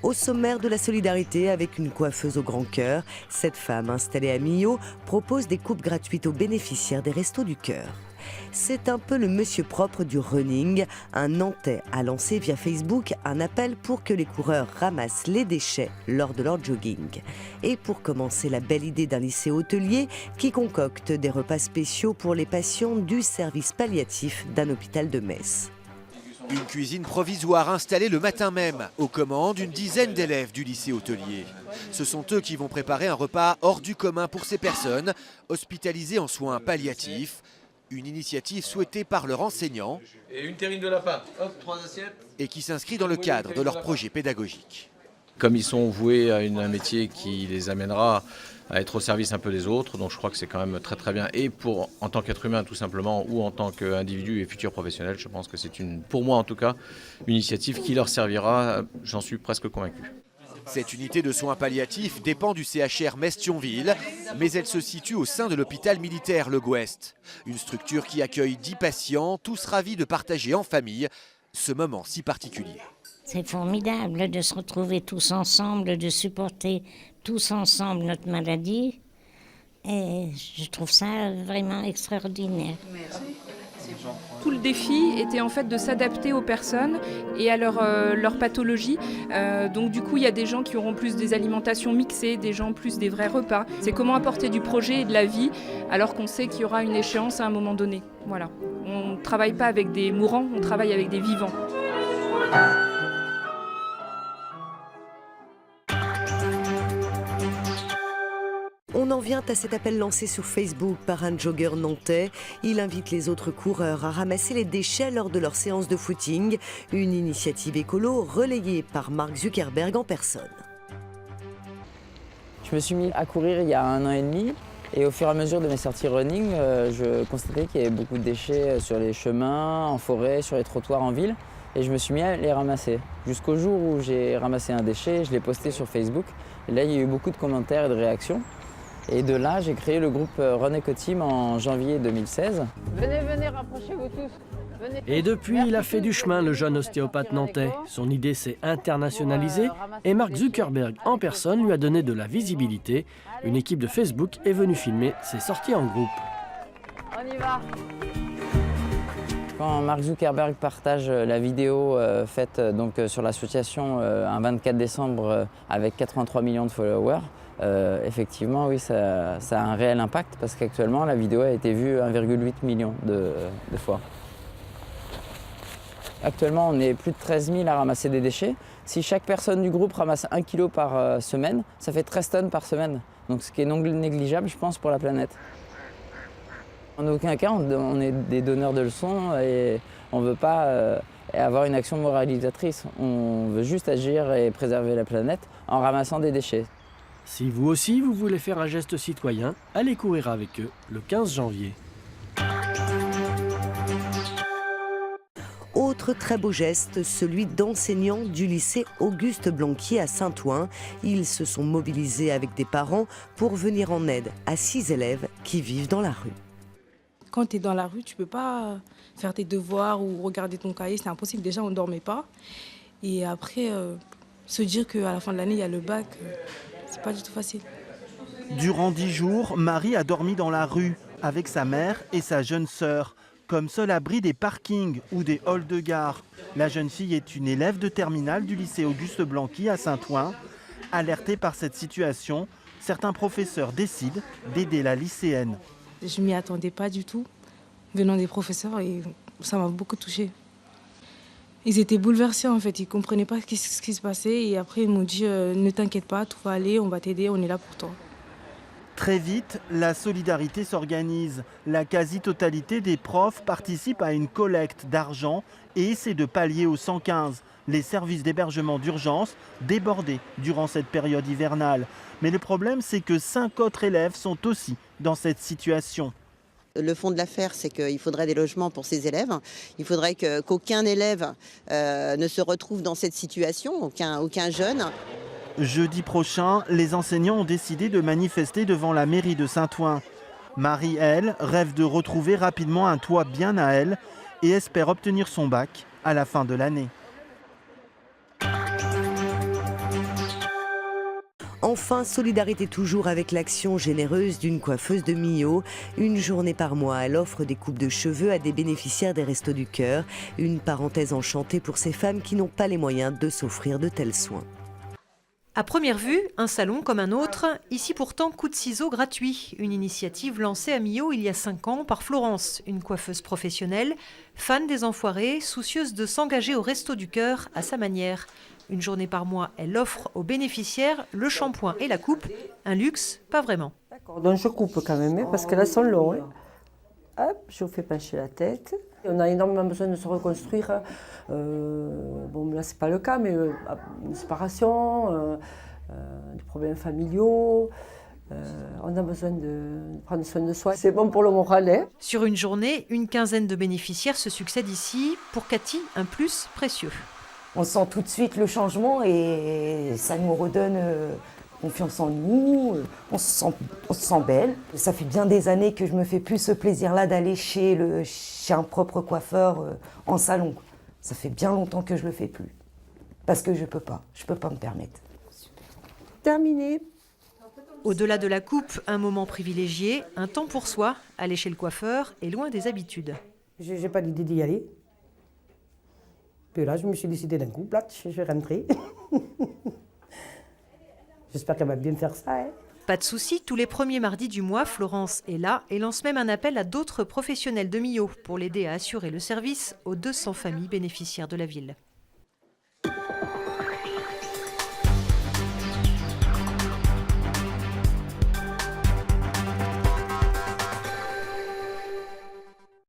Au sommaire de la solidarité avec une coiffeuse au grand cœur, cette femme installée à Millau propose des coupes gratuites aux bénéficiaires des Restos du Cœur. C'est un peu le monsieur propre du running. Un Nantais a lancé via Facebook un appel pour que les coureurs ramassent les déchets lors de leur jogging. Et pour commencer, la belle idée d'un lycée hôtelier qui concocte des repas spéciaux pour les patients du service palliatif d'un hôpital de Metz. Une cuisine provisoire installée le matin même, aux commandes d'une dizaine d'élèves du lycée hôtelier. Ce sont eux qui vont préparer un repas hors du commun pour ces personnes, hospitalisées en soins palliatifs. Une initiative souhaitée par leurs enseignants et une terrine de lapin, hop, 3 assiettes. Et qui s'inscrit dans le cadre de leur projet pédagogique. Comme ils sont voués à un métier qui les amènera à être au service un peu des autres, donc je crois que c'est quand même très très bien. Et en tant qu'être humain tout simplement, ou en tant qu'individu et futur professionnel, je pense que c'est pour moi en tout cas, une initiative qui leur servira, j'en suis presque convaincu. Cette unité de soins palliatifs dépend du CHR Metz-Thionville, mais elle se situe au sein de l'hôpital militaire Le Gouest. Une structure qui accueille 10 patients, tous ravis de partager en famille ce moment si particulier. C'est formidable de se retrouver tous ensemble, de supporter tous ensemble notre maladie. Et je trouve ça vraiment extraordinaire. Merci. Tout le défi était en fait de s'adapter aux personnes et à leur pathologie. Donc du coup, il y a des gens qui auront plus des alimentations mixées, des gens plus des vrais repas. C'est comment apporter du projet et de la vie alors qu'on sait qu'il y aura une échéance à un moment donné. Voilà. On ne travaille pas avec des mourants, on travaille avec des vivants. On en vient à cet appel lancé sur Facebook par un jogger nantais. Il invite les autres coureurs à ramasser les déchets lors de leur séance de footing. Une initiative écolo relayée par Mark Zuckerberg en personne. Je me suis mis à courir il y a 1 an et demi. Et au fur et à mesure de mes sorties running, je constatais qu'il y avait beaucoup de déchets sur les chemins, en forêt, sur les trottoirs en ville. Et je me suis mis à les ramasser. Jusqu'au jour où j'ai ramassé un déchet, je l'ai posté sur Facebook. Et là, il y a eu beaucoup de commentaires et de réactions. Et de là, j'ai créé le groupe Run Eco Team en janvier 2016. Venez, rapprochez-vous tous. Venez. Et depuis, il a fait du chemin, le jeune ostéopathe nantais. Son idée s'est internationalisée et Mark Zuckerberg en personne lui a donné de la visibilité. Une équipe de Facebook est venue filmer ses sorties en groupe. On y va. Quand Mark Zuckerberg partage la vidéo faite sur l'association un 24 décembre avec 83 millions de followers, effectivement, oui, ça a un réel impact parce qu'actuellement, la vidéo a été vue 1,8 million de fois. Actuellement, on est plus de 13 000 à ramasser des déchets. Si chaque personne du groupe ramasse 1 kg par semaine, ça fait 13 tonnes par semaine. Donc, ce qui est non négligeable, je pense, pour la planète. En aucun cas, on est des donneurs de leçons et on ne veut pas avoir une action moralisatrice. On veut juste agir et préserver la planète en ramassant des déchets. Si vous aussi, vous voulez faire un geste citoyen, allez courir avec eux le 15 janvier. Autre très beau geste, celui d'enseignants du lycée Auguste Blanqui à Saint-Ouen. Ils se sont mobilisés avec des parents pour venir en aide à 6 élèves qui vivent dans la rue. Quand tu es dans la rue, tu ne peux pas faire tes devoirs ou regarder ton cahier, c'est impossible. Déjà, on ne dormait pas. Et après, se dire qu'à la fin de l'année, il y a le bac, c'est pas du tout facile. Durant 10 jours, Marie a dormi dans la rue avec sa mère et sa jeune sœur, comme seul abri des parkings ou des halls de gare. La jeune fille est une élève de terminale du lycée Auguste Blanqui à Saint-Ouen. Alertée par cette situation, certains professeurs décident d'aider la lycéenne. Je ne m'y attendais pas du tout, venant des professeurs, et ça m'a beaucoup touchée. Ils étaient bouleversés en fait, ils ne comprenaient pas ce qui se passait et après ils m'ont dit ne t'inquiète pas, tout va aller, on va t'aider, on est là pour toi. Très vite, la solidarité s'organise. La quasi-totalité des profs participent à une collecte d'argent et essaient de pallier au 115, les services d'hébergement d'urgence débordés durant cette période hivernale. Mais le problème, c'est que 5 autres élèves sont aussi dans cette situation. Le fond de l'affaire, c'est qu'il faudrait des logements pour ces élèves. Il faudrait qu'aucun élève ne se retrouve dans cette situation, aucun jeune. Jeudi prochain, les enseignants ont décidé de manifester devant la mairie de Saint-Ouen. Marie, elle, rêve de retrouver rapidement un toit bien à elle et espère obtenir son bac à la fin de l'année. Enfin, solidarité toujours avec l'action généreuse d'une coiffeuse de Millau. Une journée par mois, elle offre des coupes de cheveux à des bénéficiaires des Restos du Cœur. Une parenthèse enchantée pour ces femmes qui n'ont pas les moyens de s'offrir de tels soins. À première vue, un salon comme un autre, ici pourtant coup de ciseaux gratuit. Une initiative lancée à Millau il y a 5 ans par Florence, une coiffeuse professionnelle, fan des enfoirés, soucieuse de s'engager au Resto du Cœur à sa manière. Une journée par mois, elle offre aux bénéficiaires le shampoing et la coupe, un luxe, pas vraiment. D'accord, donc je coupe quand même, parce que là, elles sont longues. Hop, je vous fais pencher la tête. On a énormément besoin de se reconstruire. Bon, là, c'est pas le cas, mais une séparation, des problèmes familiaux. On a besoin de prendre soin de soi. C'est bon pour le moral. Hein. Sur une journée, une quinzaine de bénéficiaires se succèdent ici. Pour Cathy, un plus précieux. On sent tout de suite le changement et ça nous redonne confiance en nous, on se sent belle. Ça fait bien des années que je me fais plus ce plaisir-là d'aller chez un propre coiffeur en salon. Ça fait bien longtemps que je le fais plus. Parce que je peux pas me permettre. Terminé. Au-delà de la coupe, un moment privilégié, un temps pour soi, aller chez le coiffeur est loin des habitudes. J'ai pas l'idée d'y aller. Puis là, je me suis décidée d'un coup, là, je vais rentrer. J'espère qu'elle va bien faire ça. Hein. Pas de souci, tous les premiers mardis du mois, Florence est là et lance même un appel à d'autres professionnels de Millau pour l'aider à assurer le service aux 200 familles bénéficiaires de la ville.